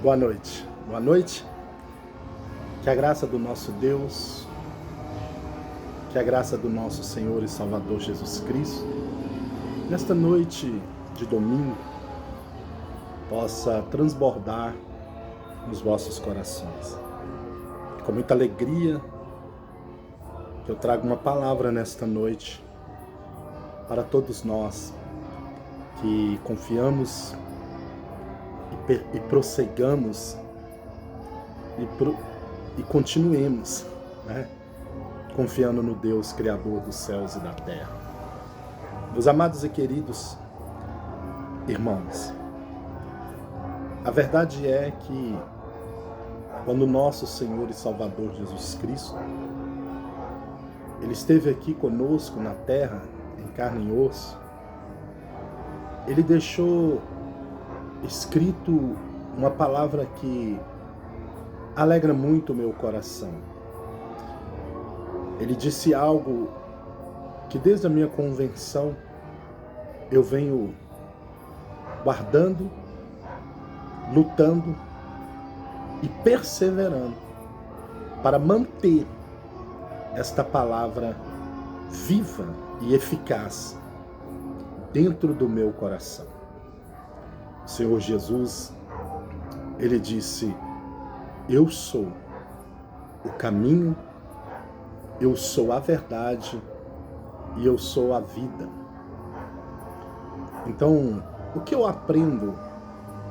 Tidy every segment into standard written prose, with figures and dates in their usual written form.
Boa noite. Boa noite. Que a graça do nosso Deus, que a graça do nosso Senhor e Salvador Jesus Cristo, nesta noite de domingo, possa transbordar nos vossos corações. Com muita alegria, que eu trago uma palavra nesta noite para todos nós que confiamos e prosseguamos e continuemos, né, confiando no Deus Criador dos céus e da terra. Meus amados e queridos irmãos, a verdade é que quando nosso Senhor e Salvador Jesus Cristo, Ele esteve aqui conosco na terra, em carne e osso, Ele deixou escrito uma palavra que alegra muito o meu coração. Ele disse algo que desde a minha conversão eu venho guardando, lutando e perseverando para manter esta palavra viva e eficaz dentro do meu coração. O Senhor Jesus, Ele disse: eu sou o caminho, eu sou a verdade e eu sou a vida. Então, o que eu aprendo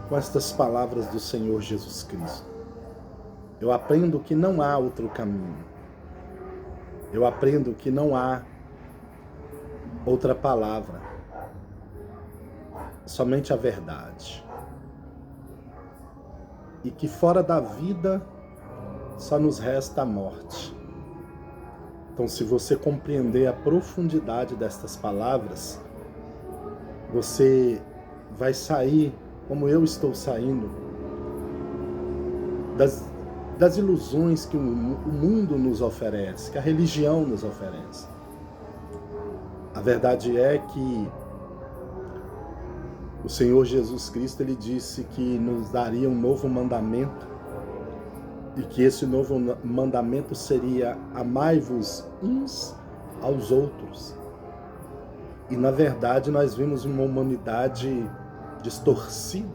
com estas palavras do Senhor Jesus Cristo? Eu aprendo que não há outro caminho. Eu aprendo que não há outra palavra, somente a verdade. E que fora da vida só nos resta a morte. Então, se você compreender a profundidade destas palavras, você vai sair, como eu estou saindo, das ilusões que o mundo nos oferece, que a religião nos oferece. A verdade é que o Senhor Jesus Cristo, Ele disse que nos daria um novo mandamento, e que esse novo mandamento seria: amai-vos uns aos outros. E na verdade nós vimos uma humanidade distorcida,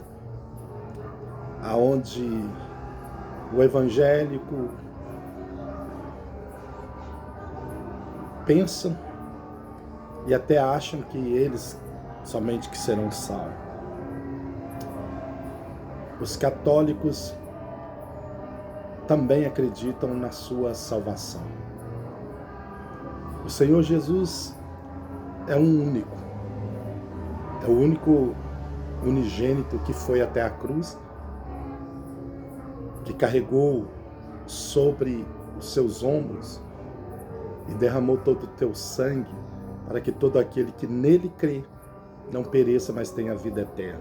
aonde o evangélico pensa e até acham que eles somente que serão salvos. Os católicos também acreditam na sua salvação. O Senhor Jesus é um único. É o único unigênito que foi até a cruz, que carregou sobre os seus ombros e derramou todo o teu sangue para que todo aquele que nele crê não pereça, mas tenha vida eterna.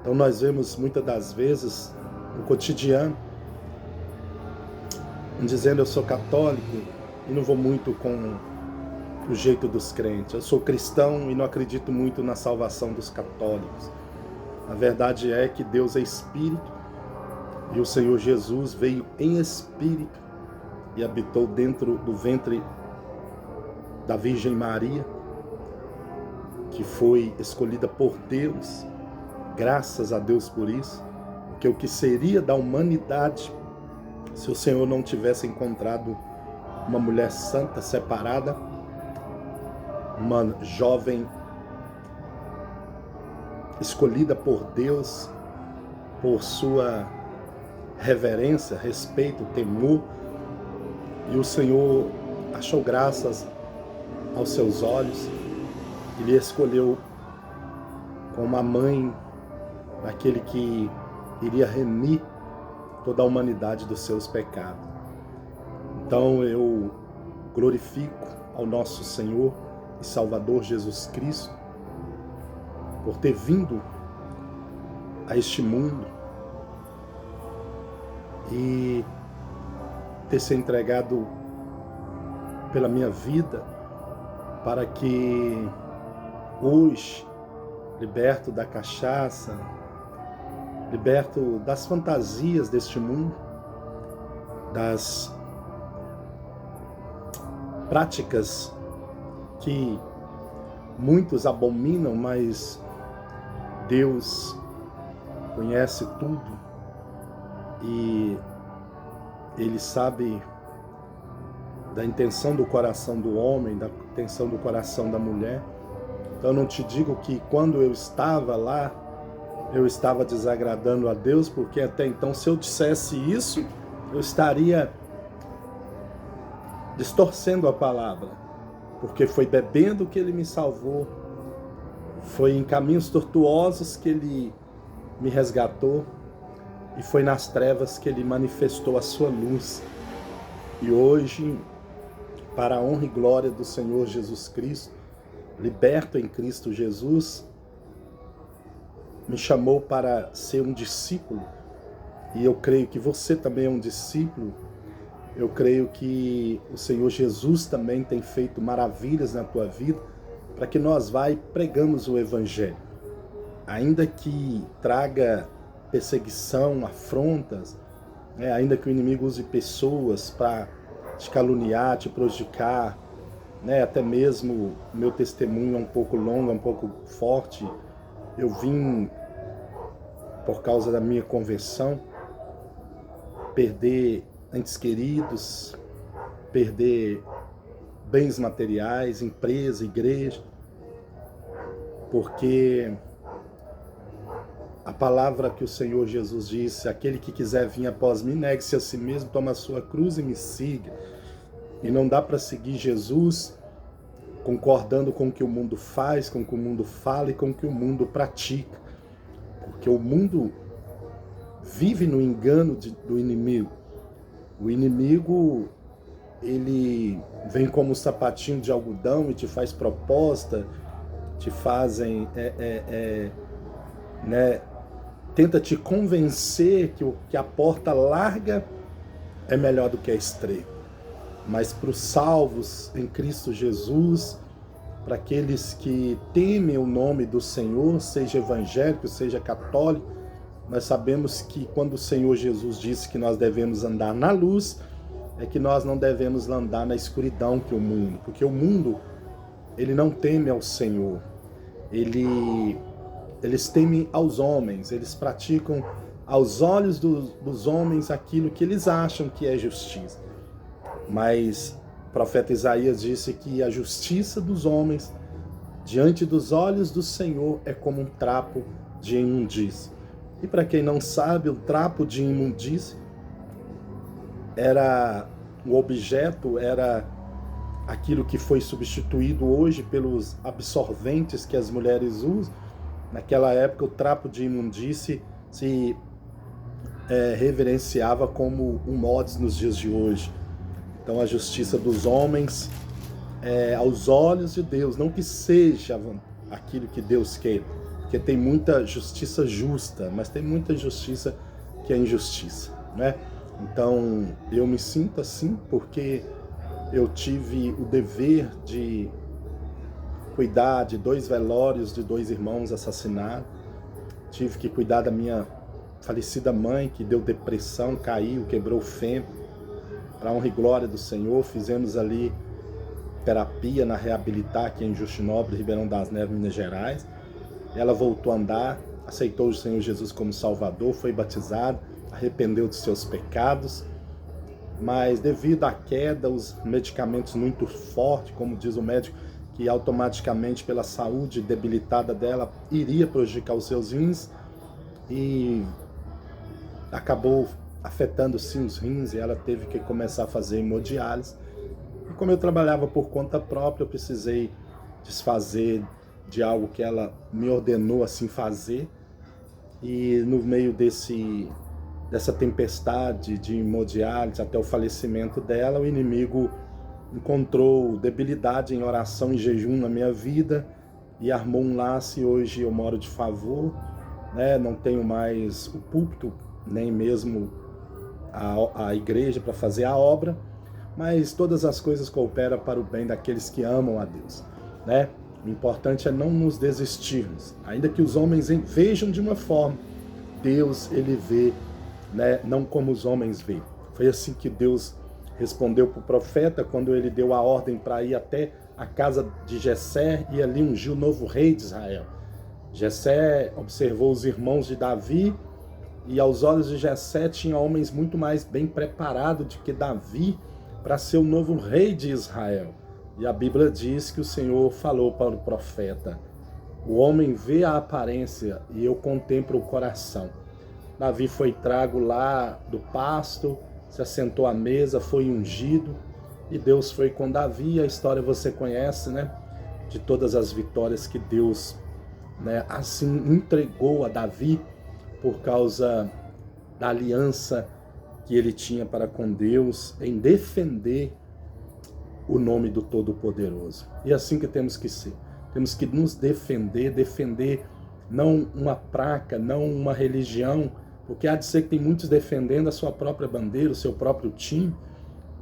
Então nós vemos muitas das vezes no cotidiano, dizendo: eu sou católico e não vou muito com o jeito dos crentes. Eu sou cristão e não acredito muito na salvação dos católicos. A verdade é que Deus é espírito e o Senhor Jesus veio em espírito e habitou dentro do ventre da Virgem Maria, que foi escolhida por Deus, graças a Deus por isso, porque o que seria da humanidade se o Senhor não tivesse encontrado uma mulher santa, separada, uma jovem escolhida por Deus, por sua reverência, respeito, temor, e o Senhor achou graças aos seus olhos e lhe escolheu como uma mãe daquele que iria remir toda a humanidade dos seus pecados. Então eu glorifico ao nosso Senhor e Salvador Jesus Cristo por ter vindo a este mundo e ter se entregado pela minha vida, para que hoje, liberto da cachaça, liberto das fantasias deste mundo, das práticas que muitos abominam, mas Deus conhece tudo e Ele sabe da intenção do coração do homem, da intenção do coração da mulher. Então eu não te digo que quando eu estava lá, eu estava desagradando a Deus, porque até então, se eu dissesse isso, eu estaria distorcendo a palavra, porque foi bebendo que Ele me salvou, foi em caminhos tortuosos que Ele me resgatou, e foi nas trevas que Ele manifestou a sua luz. E hoje, para a honra e glória do Senhor Jesus Cristo, liberto em Cristo Jesus, me chamou para ser um discípulo, e eu creio que você também é um discípulo. Eu creio que o Senhor Jesus também tem feito maravilhas na tua vida, para que nós vá e pregamos o Evangelho. Ainda que traga perseguição, afrontas, ainda que o inimigo use pessoas para te caluniar, te prejudicar, até mesmo o meu testemunho é um pouco longo, é um pouco forte. Eu vim, por causa da minha conversão, perder entes queridos, perder bens materiais, empresa, igreja, porque a palavra que o Senhor Jesus disse: aquele que quiser vir após mim, negue-se a si mesmo, toma a sua cruz e me siga. E não dá para seguir Jesus concordando com o que o mundo faz, com o que o mundo fala e com o que o mundo pratica, porque o mundo vive no engano do inimigo. O inimigo, ele vem como um sapatinho de algodão e te faz proposta, te fazem, tenta te convencer que a porta larga é melhor do que a estreita. Mas para os salvos em Cristo Jesus, para aqueles que temem o nome do Senhor, seja evangélico, seja católico, nós sabemos que quando o Senhor Jesus disse que nós devemos andar na luz, é que nós não devemos andar na escuridão que o mundo, porque o mundo, ele não teme ao Senhor, eles temem aos homens, eles praticam aos olhos dos homens aquilo que eles acham que é justiça. Mas o profeta Isaías disse que a justiça dos homens diante dos olhos do Senhor é como um trapo de imundície. E para quem não sabe, o trapo de imundície o objeto era aquilo que foi substituído hoje pelos absorventes que as mulheres usam. Naquela época, o trapo de imundície se reverenciava como um mods nos dias de hoje. Então, a justiça dos homens aos olhos de Deus, não que seja aquilo que Deus quer, porque tem muita justiça justa, mas tem muita justiça que é injustiça, né? Então, eu me sinto assim porque eu tive o dever de cuidar de 2 velórios de 2 irmãos assassinados, tive que cuidar da minha falecida mãe, que deu depressão, caiu, quebrou o fêmur. Para a honra e glória do Senhor, fizemos ali terapia na Reabilitar, aqui em Justinópolis, Ribeirão das Neves, Minas Gerais. Ela voltou a andar, aceitou o Senhor Jesus como Salvador, foi batizada, arrependeu dos seus pecados, mas devido à queda, os medicamentos muito fortes, como diz o médico, que automaticamente pela saúde debilitada dela, iria prejudicar os seus rins, e acabou afetando sim os rins, e ela teve que começar a fazer hemodiálise. E como eu trabalhava por conta própria, eu precisei desfazer de algo que ela me ordenou assim fazer, e no meio dessa tempestade de hemodiálise até o falecimento dela, o inimigo encontrou debilidade em oração e jejum na minha vida e armou um laço, e hoje eu moro de favor, não tenho mais o púlpito, nem mesmo a igreja para fazer a obra, mas todas as coisas cooperam para o bem daqueles que amam a Deus, O importante é não nos desistirmos, ainda que os homens vejam de uma forma, Deus ele vê, né, não como os homens veem. Foi assim que Deus respondeu para o profeta quando ele deu a ordem para ir até a casa de Jessé e ali ungiu o novo rei de Israel. Jessé observou os irmãos de Davi e aos olhos de Jessé tinha homens muito mais bem preparados do que Davi para ser o novo rei de Israel. E a Bíblia diz que o Senhor falou para o profeta: o homem vê a aparência e eu contemplo o coração. Davi foi trago lá do pasto, se assentou à mesa, foi ungido e Deus foi com Davi. A história você conhece, né? De todas as vitórias que Deus, né, assim entregou a Davi por causa da aliança que ele tinha para com Deus em defender o nome do Todo-Poderoso. E é assim que temos que ser. Temos que nos defender não uma placa, não uma religião, porque há de ser que tem muitos defendendo a sua própria bandeira, o seu próprio time,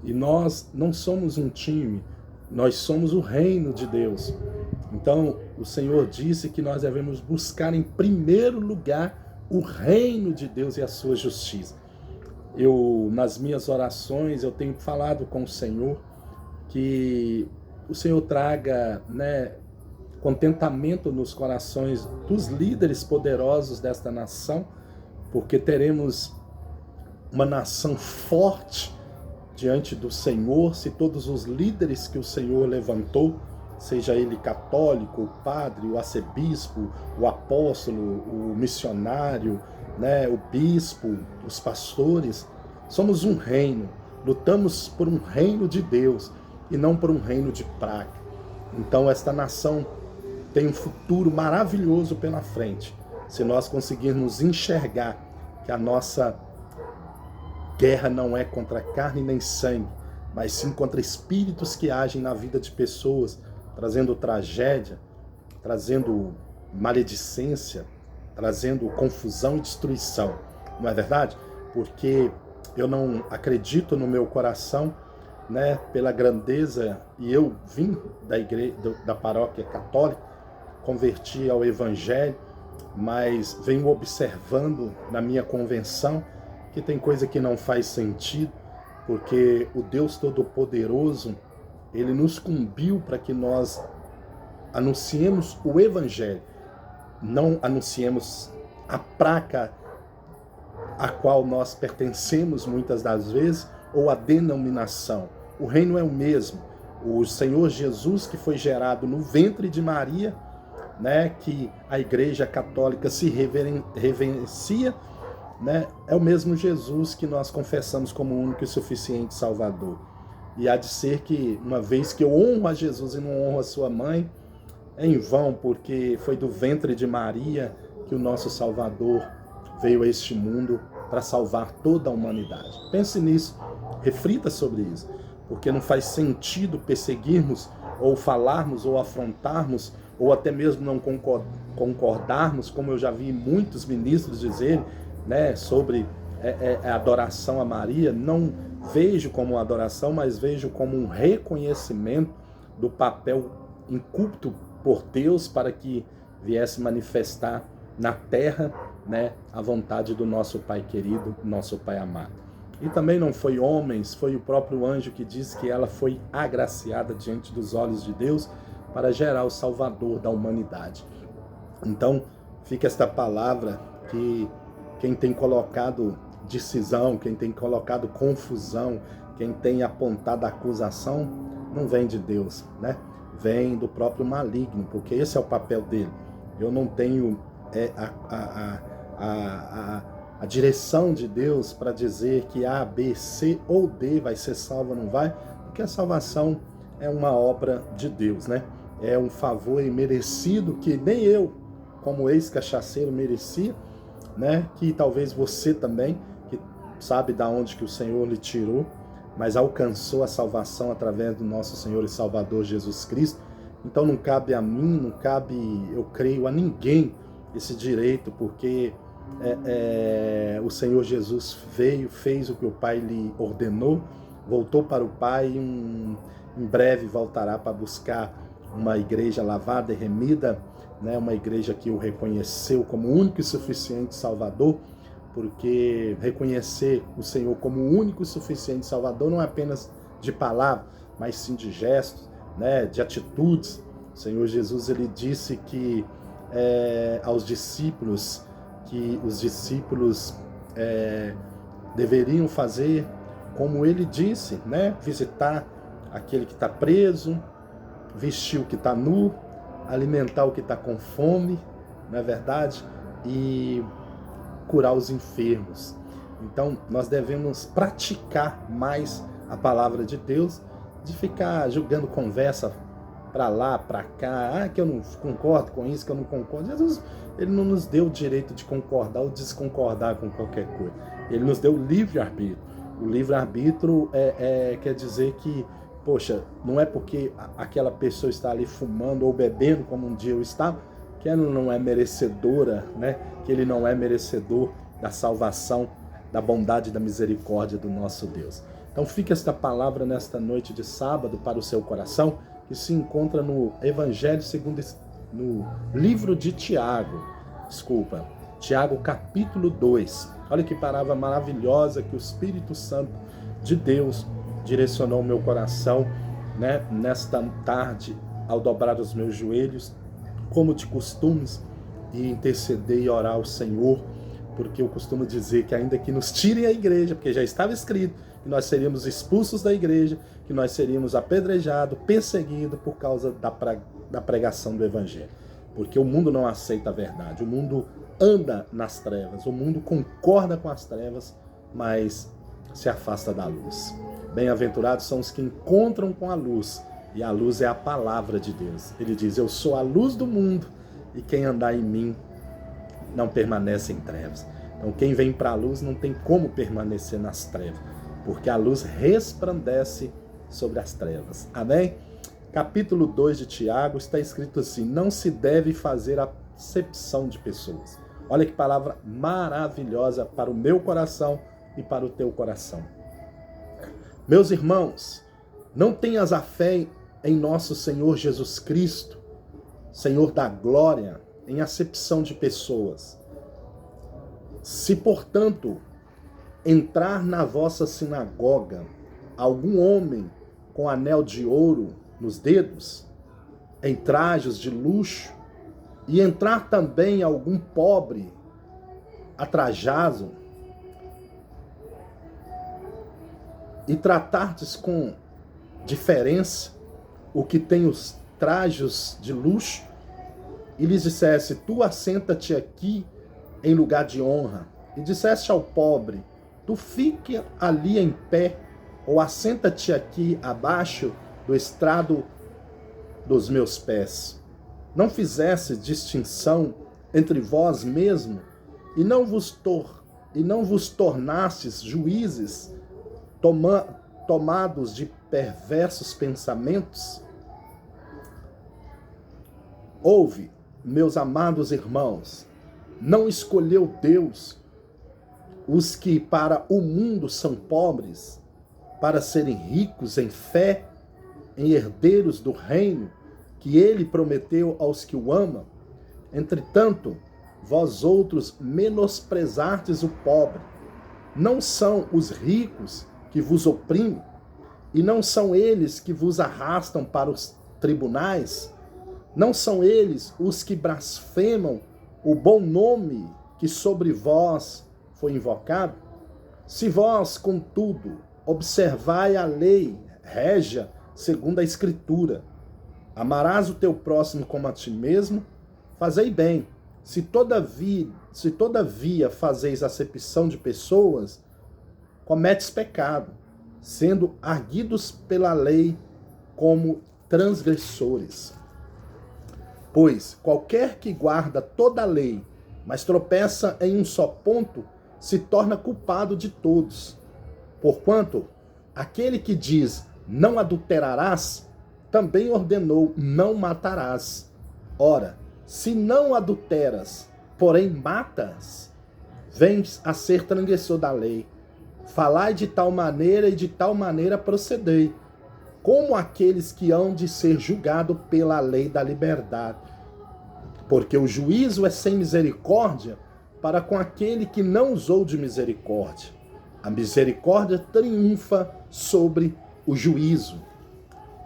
e nós não somos um time, nós somos o reino de Deus. Então, o Senhor disse que nós devemos buscar em primeiro lugar o reino de Deus e a sua justiça. Nas minhas orações, eu tenho falado com o Senhor que o Senhor traga, né, contentamento nos corações dos líderes poderosos desta nação, porque teremos uma nação forte diante do Senhor, se todos os líderes que o Senhor levantou, seja ele católico, o padre, o arcebispo, o apóstolo, o missionário, né, o bispo, os pastores, somos um reino, lutamos por um reino de Deus e não por um reino de praga. Então esta nação tem um futuro maravilhoso pela frente, se nós conseguirmos enxergar que a nossa guerra não é contra carne nem sangue, mas sim contra espíritos que agem na vida de pessoas, trazendo tragédia, trazendo maledicência, trazendo confusão e destruição. Não é verdade? Porque eu não acredito no meu coração, né, pela grandeza, e eu vim da igreja, da paróquia católica, converti ao Evangelho, mas venho observando na minha convenção que tem coisa que não faz sentido, porque o Deus Todo-Poderoso, ele nos cumbiu para que nós anunciemos o Evangelho, não anunciemos a placa a qual nós pertencemos muitas das vezes, ou a denominação. O reino é o mesmo. O Senhor Jesus, que foi gerado no ventre de Maria, né, que a Igreja Católica se reverencia, né, é o mesmo Jesus que nós confessamos como único e suficiente Salvador. E há de ser que, uma vez que eu honro a Jesus e não honro a sua mãe, é em vão, porque foi do ventre de Maria que o nosso Salvador veio a este mundo para salvar toda a humanidade. Pense nisso, reflita sobre isso, porque não faz sentido perseguirmos, ou falarmos, ou afrontarmos, ou até mesmo não concordarmos, como eu já vi muitos ministros dizerem, né, sobre a adoração a Maria. Não vejo como uma adoração, mas vejo como um reconhecimento do papel inculto por Deus para que viesse manifestar na terra, né, a vontade do nosso Pai querido, nosso Pai amado. E também não foi homens, foi o próprio anjo que diz que ela foi agraciada diante dos olhos de Deus para gerar o Salvador da humanidade. Então, fica esta palavra que quem tem colocado decisão, quem tem colocado confusão, quem tem apontado acusação, não vem de Deus, né? Vem do próprio maligno, porque esse é o papel dele. Eu não tenho a direção de Deus para dizer que A, B, C ou D vai ser salvo ou não vai, porque a salvação é uma obra de Deus, né? É um favor imerecido que nem eu, como ex-cachaceiro, merecia, né? Que talvez você também, que sabe da onde que o Senhor lhe tirou, mas alcançou a salvação através do nosso Senhor e Salvador Jesus Cristo. Então não cabe a mim, não cabe, eu creio, a ninguém esse direito, porque o Senhor Jesus veio, fez o que o Pai lhe ordenou, voltou para o Pai e em breve voltará para buscar uma igreja lavada e remida, né? Uma igreja que o reconheceu como único e suficiente Salvador, porque reconhecer o Senhor como único e suficiente Salvador não é apenas de palavra, mas sim de gestos, né? De atitudes. O Senhor Jesus, ele disse que aos discípulos, que os discípulos deveriam fazer como ele disse, né? Visitar aquele que está preso, vestir o que está nu, alimentar o que está com fome, não é verdade? E curar os enfermos. Então, nós devemos praticar mais a palavra de Deus, de ficar julgando conversa para lá, para cá, que eu não concordo com isso, que eu não concordo. Jesus, ele não nos deu o direito de concordar ou desconcordar com qualquer coisa. Ele nos deu o livre-arbítrio. O livre-arbítrio quer dizer que, poxa, não é porque aquela pessoa está ali fumando ou bebendo, como um dia eu estava, que ela não é merecedora, né? Que ele não é merecedor da salvação, da bondade e da misericórdia do nosso Deus. Então fica esta palavra nesta noite de sábado para o seu coração, que se encontra no Evangelho segundo no livro de Tiago, Tiago capítulo 2. Olha que palavra maravilhosa que o Espírito Santo de Deus direcionou o meu coração, né, nesta tarde, ao dobrar os meus joelhos, como de costumes, e interceder e orar ao Senhor, porque eu costumo dizer que ainda que nos tirem a igreja, porque já estava escrito que nós seríamos expulsos da igreja, que nós seríamos apedrejados, perseguidos por causa da pregação do Evangelho. Porque o mundo não aceita a verdade, o mundo anda nas trevas, o mundo concorda com as trevas, mas se afasta da luz. Bem-aventurados são os que encontram com a luz, e a luz é a palavra de Deus. Ele diz, eu sou a luz do mundo, e quem andar em mim não permanece em trevas. Então quem vem para a luz não tem como permanecer nas trevas, porque a luz resplandece sobre as trevas. Amém? Capítulo 2 de Tiago está escrito assim, não se deve fazer acepção de pessoas. Olha que palavra maravilhosa para o meu coração e para o teu coração. Meus irmãos, não tenhas a fé em nosso Senhor Jesus Cristo, Senhor da glória, em acepção de pessoas. Se, portanto, entrar na vossa sinagoga algum homem com anel de ouro nos dedos, em trajos de luxo, e entrar também algum pobre atrajado, e tratardes com diferença o que tem os trajos de luxo, e lhes dissesse, tu assenta-te aqui em lugar de honra, e disseste ao pobre, tu fique ali em pé, ou assenta-te aqui abaixo do estrado dos meus pés. Não fizesse distinção entre vós mesmo, e não vos tornastes juízes, tomados de perversos pensamentos? Ouve, meus amados irmãos, não escolheu Deus os que para o mundo são pobres, para serem ricos em fé, em herdeiros do reino que ele prometeu aos que o amam? Entretanto, vós outros menosprezastes o pobre. Não são os ricos que vos oprimem, e não são eles que vos arrastam para os tribunais? Não são eles os que blasfemam o bom nome que sobre vós foi invocado? Se vós, contudo, observai a lei régia segundo a Escritura, amarás o teu próximo como a ti mesmo, fazei bem. Se todavia fazeis acepção de pessoas, cometes pecado, sendo arguidos pela lei como transgressores. Pois qualquer que guarda toda a lei, mas tropeça em um só ponto, se torna culpado de todos. Porquanto, aquele que diz, não adulterarás, também ordenou, não matarás. Ora, se não adulteras, porém matas, vens a ser transgressor da lei. Falai de tal maneira e de tal maneira procedei, como aqueles que hão de ser julgados pela lei da liberdade. Porque o juízo é sem misericórdia para com aquele que não usou de misericórdia. A misericórdia triunfa sobre o juízo.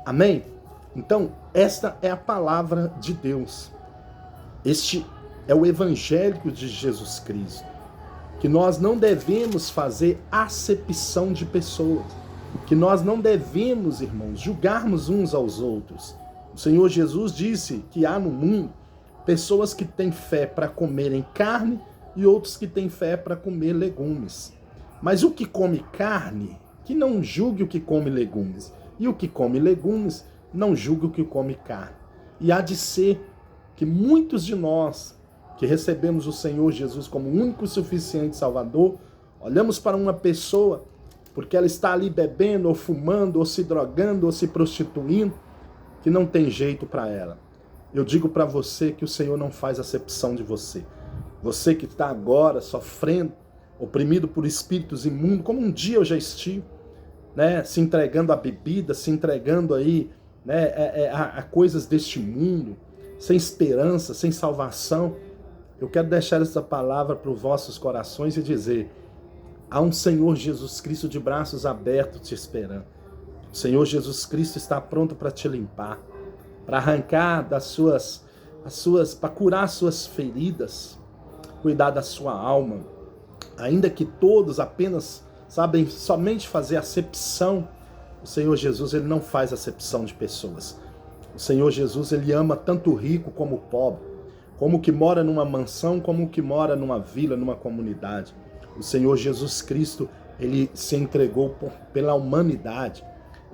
Amém? Então, esta é a palavra de Deus. Este é o evangelho de Jesus Cristo. Que nós não devemos fazer acepção de pessoas. Que nós não devemos, irmãos, julgarmos uns aos outros. O Senhor Jesus disse que há no mundo pessoas que têm fé para comerem carne e outros que têm fé para comer legumes. Mas o que come carne, que não julgue o que come legumes. E o que come legumes, não julgue o que come carne. E há de ser que muitos de nós, que recebemos o Senhor Jesus como único e suficiente Salvador, olhamos para uma pessoa porque ela está ali bebendo, ou fumando, ou se drogando, ou se prostituindo, que não tem jeito para ela. Eu digo para você que o Senhor não faz acepção de você. Você que está agora sofrendo, oprimido por espíritos imundos, como um dia eu já estive, né, se entregando à bebida, se entregando aí, né, a coisas deste mundo, sem esperança, sem salvação. Eu quero deixar essa palavra para os vossos corações e dizer: há um Senhor Jesus Cristo de braços abertos te esperando. O Senhor Jesus Cristo está pronto para te limpar, para arrancar para curar as suas feridas, cuidar da sua alma. Ainda que todos apenas sabem somente fazer acepção, o Senhor Jesus, ele não faz acepção de pessoas. O Senhor Jesus, ele ama tanto o rico como o pobre, como o que mora numa mansão, como o que mora numa vila, numa comunidade. O Senhor Jesus Cristo, ele se entregou pela humanidade.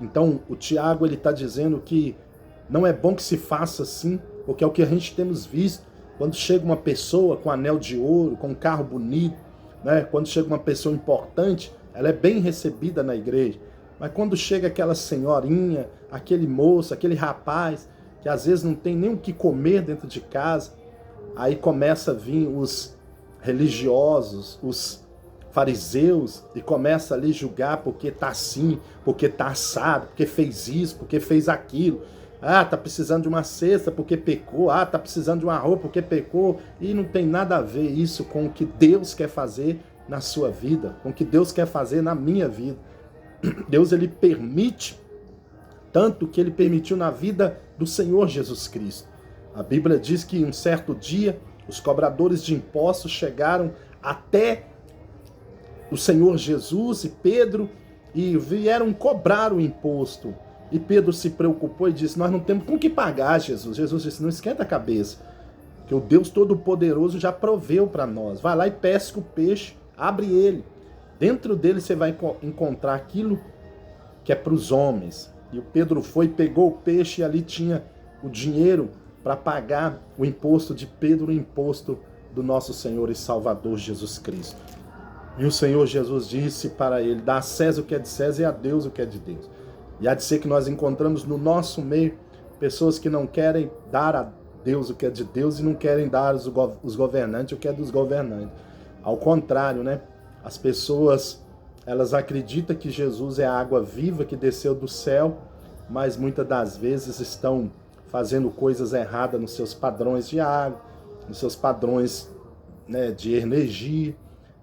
Então, o Tiago, ele está dizendo que não é bom que se faça assim, porque é o que a gente temos visto. Quando chega uma pessoa com anel de ouro, com um carro bonito, né? Quando chega uma pessoa importante, ela é bem recebida na igreja. Mas quando chega aquela senhorinha, aquele moço, aquele rapaz, que às vezes não tem nem o que comer dentro de casa, aí começa a vir os religiosos, os fariseus, e começa ali julgar porque tá assim, porque tá assado, porque fez isso, porque fez aquilo. Ah, tá precisando de uma cesta porque pecou. Ah, tá precisando de uma roupa porque pecou. E não tem nada a ver isso com o que Deus quer fazer na sua vida, com o que Deus quer fazer na minha vida. Deus, ele permite, tanto que ele permitiu na vida do Senhor Jesus Cristo. A Bíblia diz que um certo dia, os cobradores de impostos chegaram até o Senhor Jesus e Pedro e vieram cobrar o imposto. E Pedro se preocupou e disse: nós não temos com que pagar, Jesus. Jesus disse: não esquenta a cabeça, que o Deus Todo-Poderoso já proveu para nós. Vai lá e pesca o peixe, abre ele. Dentro dele você vai encontrar aquilo que é para os homens. E o Pedro foi, pegou o peixe e ali tinha o dinheiro para pagar o imposto de Pedro, o imposto do nosso Senhor e Salvador Jesus Cristo. E o Senhor Jesus disse para ele: dá a César o que é de César e a Deus o que é de Deus. E há de ser que nós encontramos no nosso meio pessoas que não querem dar a Deus o que é de Deus e não querem dar os governantes o que é dos governantes. Ao contrário, né? As pessoas, elas acreditam que Jesus é a água viva que desceu do céu, mas muitas das vezes estão fazendo coisas erradas nos seus padrões de água, nos seus padrões, né, de energia.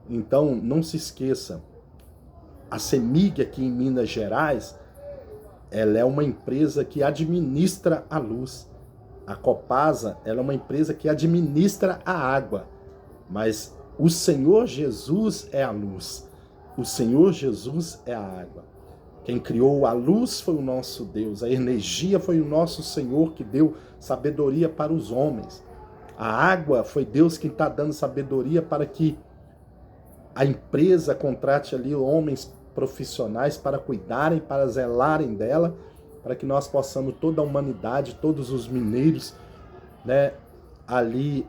Então, não se esqueça, a CEMIG aqui em Minas Gerais, ela é uma empresa que administra a luz. A Copasa, ela é uma empresa que administra a água. Mas o Senhor Jesus é a luz. O Senhor Jesus é a água. Quem criou a luz foi o nosso Deus. A energia foi o nosso Senhor que deu sabedoria para os homens. A água foi Deus quem está dando sabedoria para que a empresa contrate ali homens profissionais para cuidarem, para zelarem dela, para que nós possamos, toda a humanidade, todos os mineiros, né, ali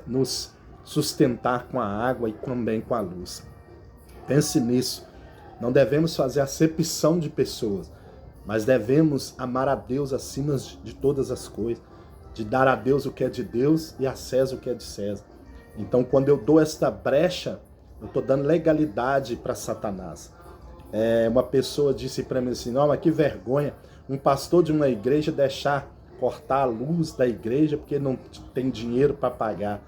nos sustentar com a água e também com a luz. Pense nisso. Não devemos fazer acepção de pessoas, mas devemos amar a Deus acima de todas as coisas, de dar a Deus o que é de Deus e a César o que é de César. Então, quando eu dou esta brecha, eu estou dando legalidade para Satanás. Uma pessoa disse para mim assim: não, mas que vergonha um pastor de uma igreja deixar cortar a luz da igreja porque não tem dinheiro para pagar.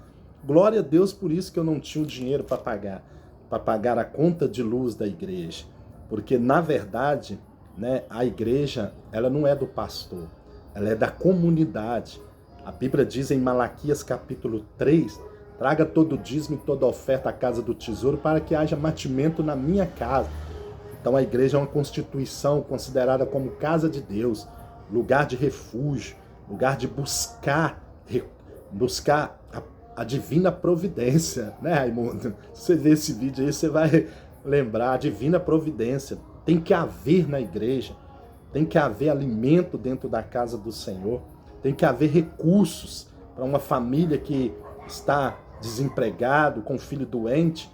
Glória a Deus por isso que eu não tinha o dinheiro para pagar a conta de luz da igreja. Porque, na verdade, né, a igreja, ela não é do pastor, ela é da comunidade. A Bíblia diz em Malaquias capítulo 3, traga todo o dízimo e toda a oferta à casa do tesouro para que haja mantimento na minha casa. Então a igreja é uma constituição considerada como casa de Deus, lugar de refúgio, lugar de buscar a divina providência, né, Raimundo? Se você ver esse vídeo aí, você vai lembrar, a divina providência. Tem que haver na igreja, tem que haver alimento dentro da casa do Senhor, tem que haver recursos para uma família que está desempregado, com filho doente.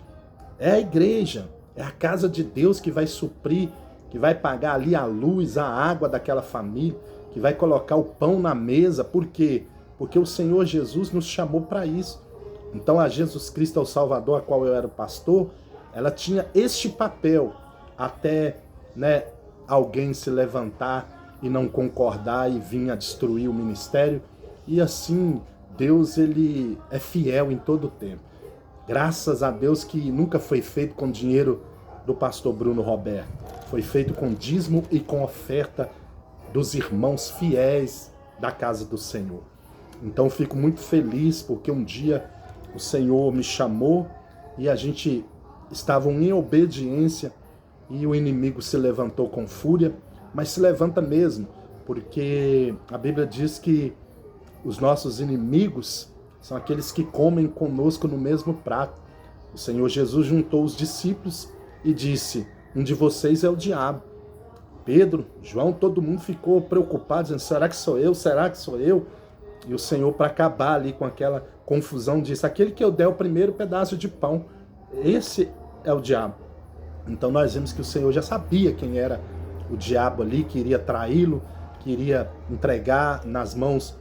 É a igreja, é a casa de Deus que vai suprir, que vai pagar ali a luz, a água daquela família, que vai colocar o pão na mesa. Por quê? Porque o Senhor Jesus nos chamou para isso. Então a Jesus Cristo, o Salvador, a qual eu era o pastor, ela tinha este papel até, né, alguém se levantar e não concordar e vir a destruir o ministério. E assim, Deus, ele é fiel em todo o tempo. Graças a Deus que nunca foi feito com dinheiro do pastor Bruno Roberto. Foi feito com dízimo e com oferta dos irmãos fiéis da casa do Senhor. Então fico muito feliz porque um dia o Senhor me chamou e a gente estava em obediência e o inimigo se levantou com fúria, mas se levanta mesmo, porque a Bíblia diz que os nossos inimigos são aqueles que comem conosco no mesmo prato. O Senhor Jesus juntou os discípulos e disse: um de vocês é o diabo. Pedro, João, todo mundo ficou preocupado, dizendo: será que sou eu? Será que sou eu? E o Senhor, para acabar ali com aquela confusão, disse: aquele que eu der o primeiro pedaço de pão, esse é o diabo. Então nós vemos que o Senhor já sabia quem era o diabo ali, que iria traí-lo, que iria entregar nas mãos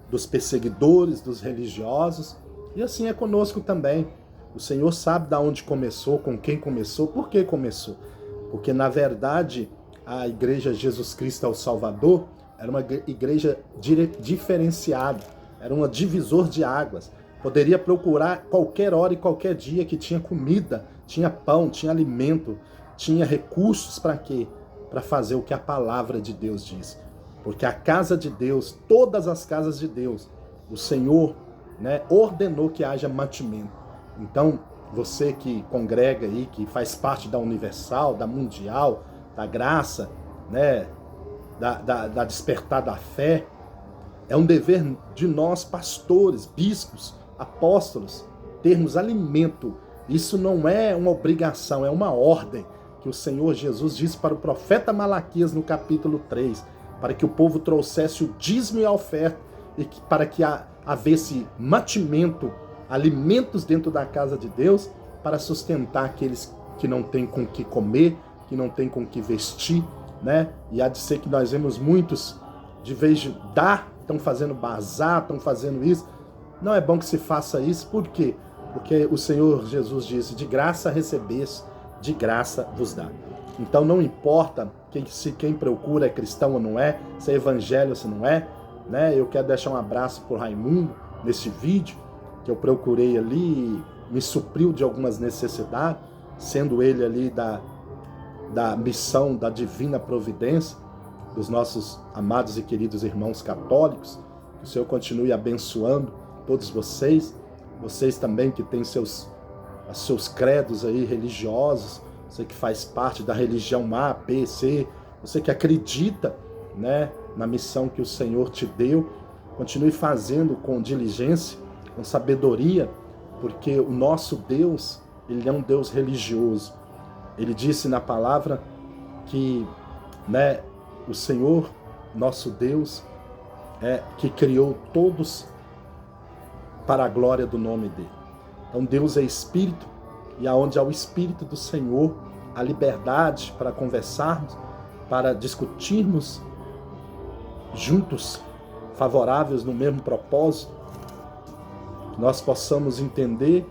dos perseguidores, dos religiosos. E assim é conosco também. O Senhor sabe de onde começou, com quem começou, por que começou. Porque na verdade a igreja Jesus Cristo é o Salvador era uma igreja diferenciada, era um divisor de águas. Poderia procurar qualquer hora e qualquer dia que tinha comida, tinha pão, tinha alimento, tinha recursos para quê? Para fazer o que a palavra de Deus diz. Porque a casa de Deus, todas as casas de Deus, o Senhor, né, ordenou que haja mantimento. Então, você que congrega aí, que faz parte da Universal, da Mundial, da Graça, né, da Despertar da Fé, é um dever de nós, pastores, bispos, apóstolos, termos alimento. Isso não é uma obrigação, é uma ordem que o Senhor Jesus disse para o profeta Malaquias no capítulo 3, para que o povo trouxesse o dízimo e a oferta, e para que havesse mantimento, alimentos dentro da casa de Deus, para sustentar aqueles que não têm com que comer, que não têm com que vestir, né? E há de ser que nós vemos muitos, de vez de dar, estão fazendo bazar, estão fazendo isso. Não é bom que se faça isso, por quê? Porque o Senhor Jesus disse: de graça recebeste, de graça vos dá. Então não importa se quem procura é cristão ou não é, se é evangelho ou se não é, né? Eu quero deixar um abraço por Raimundo nesse vídeo, que eu procurei ali, me supriu de algumas necessidades, sendo ele ali da missão da divina providência dos nossos amados e queridos irmãos católicos. Que o Senhor continue abençoando todos vocês também que têm seus credos aí religiosos, você que faz parte da religião A, B, C, você que acredita, né, na missão que o Senhor te deu, continue fazendo com diligência, com sabedoria, porque o nosso Deus, ele é um Deus religioso. Ele disse na palavra que, né, o Senhor, nosso Deus, é que criou todos para a glória do nome dele. Então Deus é Espírito, e aonde há o Espírito do Senhor, a liberdade para conversarmos, para discutirmos juntos, favoráveis no mesmo propósito, que nós possamos entender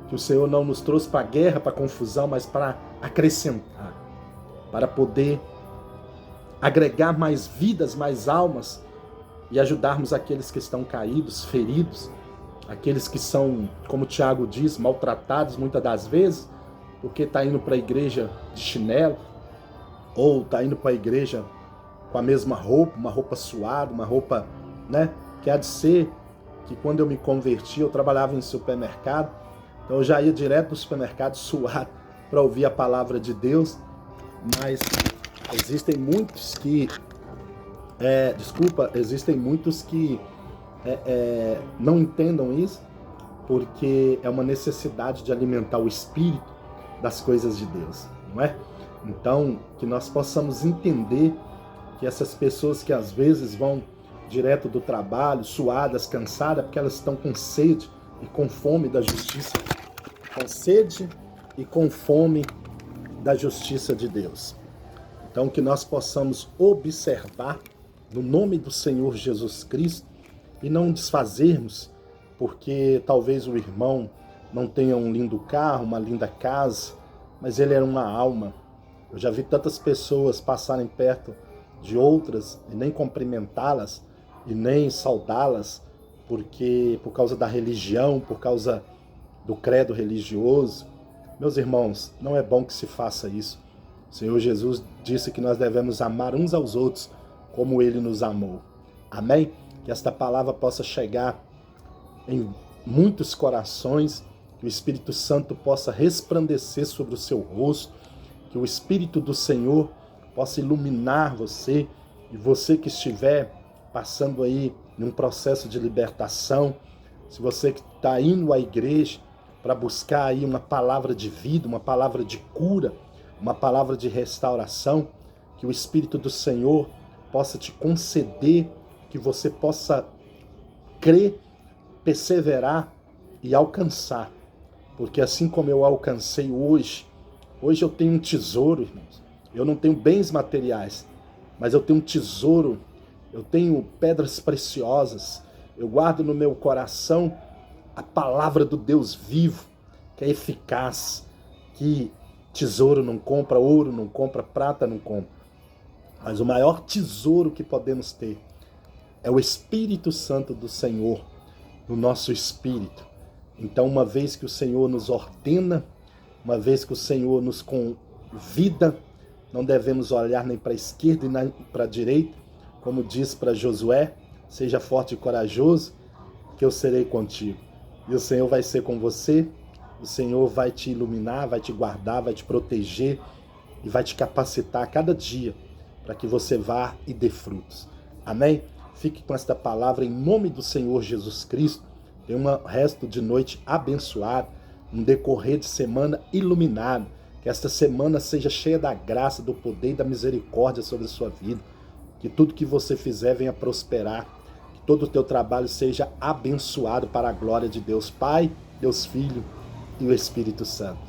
que o Senhor não nos trouxe para a guerra, para a confusão, mas para acrescentar, para poder agregar mais vidas, mais almas, e ajudarmos aqueles que estão caídos, feridos, aqueles que são, como o Tiago diz, maltratados muitas das vezes, porque está indo para a igreja de chinelo, ou está indo para a igreja com a mesma roupa, uma roupa suada, uma roupa, né? Que há de ser que quando eu me converti, eu trabalhava em supermercado, então eu já ia direto do supermercado suado para ouvir a palavra de Deus, mas existem muitos que, não entendam isso, porque é uma necessidade de alimentar o espírito das coisas de Deus, não é? Então, que nós possamos entender que essas pessoas que às vezes vão direto do trabalho, suadas, cansadas, porque elas estão com sede e com fome da justiça, com sede e com fome da justiça de Deus. Então, que nós possamos observar no nome do Senhor Jesus Cristo e não desfazermos, porque talvez o irmão não tenha um lindo carro, uma linda casa, mas ele era uma alma. Eu já vi tantas pessoas passarem perto de outras e nem cumprimentá-las e nem saudá-las, porque por causa da religião, por causa do credo religioso. Meus irmãos, não é bom que se faça isso. O Senhor Jesus disse que nós devemos amar uns aos outros como Ele nos amou. Amém? Que esta palavra possa chegar em muitos corações, que o Espírito Santo possa resplandecer sobre o seu rosto, que o Espírito do Senhor possa iluminar você, e você que estiver passando aí num processo de libertação, se você que está indo à igreja para buscar aí uma palavra de vida, uma palavra de cura, uma palavra de restauração, que o Espírito do Senhor possa te conceder, que você possa crer, perseverar e alcançar. Porque assim como eu alcancei hoje eu tenho um tesouro, irmãos. Eu não tenho bens materiais, mas eu tenho um tesouro, eu tenho pedras preciosas. Eu guardo no meu coração a palavra do Deus vivo, que é eficaz, que tesouro não compra, ouro não compra, prata não compra. Mas o maior tesouro que podemos ter é o Espírito Santo do Senhor no nosso espírito. Então, uma vez que o Senhor nos ordena, uma vez que o Senhor nos convida, não devemos olhar nem para a esquerda e nem para a direita, como diz para Josué: seja forte e corajoso, que eu serei contigo. E o Senhor vai ser com você, o Senhor vai te iluminar, vai te guardar, vai te proteger e vai te capacitar a cada dia para que você vá e dê frutos. Amém? Fique com esta palavra em nome do Senhor Jesus Cristo. Tenha um resto de noite abençoado, um decorrer de semana iluminado. Que esta semana seja cheia da graça, do poder e da misericórdia sobre a sua vida. Que tudo que você fizer venha prosperar. Que todo o teu trabalho seja abençoado para a glória de Deus Pai, Deus Filho e o Espírito Santo.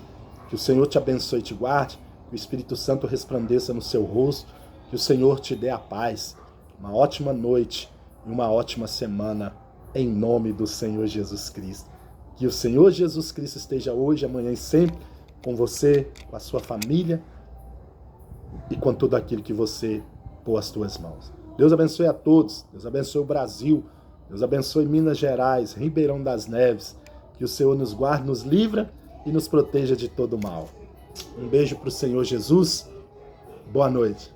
Que o Senhor te abençoe e te guarde. Que o Espírito Santo resplandeça no seu rosto. Que o Senhor te dê a paz. Uma ótima noite e uma ótima semana em nome do Senhor Jesus Cristo. Que o Senhor Jesus Cristo esteja hoje, amanhã e sempre com você, com a sua família e com tudo aquilo que você pôr as tuas mãos. Deus abençoe a todos. Deus abençoe o Brasil. Deus abençoe Minas Gerais, Ribeirão das Neves. Que o Senhor nos guarde, nos livra e nos proteja de todo mal. Um beijo para o Senhor Jesus. Boa noite.